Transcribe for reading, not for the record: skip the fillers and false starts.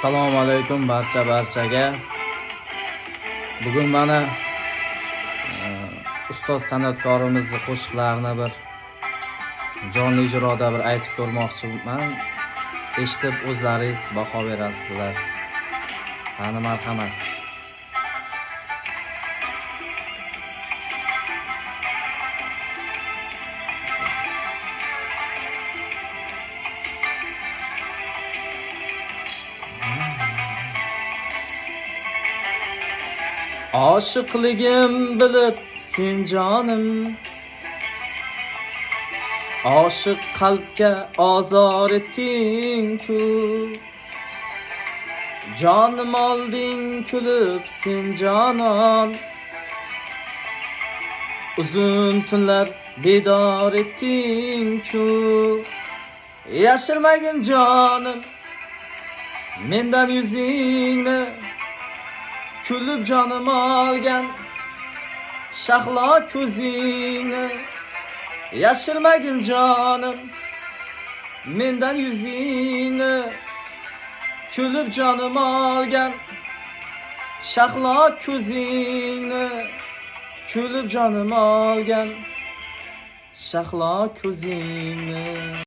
Assalomu alaykum barchaga. Bugun mana ustoz san'atkorimizni qo'shiqlarini bir jonli ijroda bir aytib ko'rmoqchiman. Eshitib o'zlaringiz baho berasizlar. Qani marhamat. Aşıkligim bilib sen canım, aşık qalbga azor etding-ku. Canım olding kulib sen canon, uzun tunlar bedor etding-ku. Yashirmagin canım mendan yuzingni, kulib canım olgan shahlo ko'zingni. Yashirmagin canım mendan yuzingni, kulib canım olgan shahlo ko'zingni. Kulib canım olgan shahlo ko'zingni.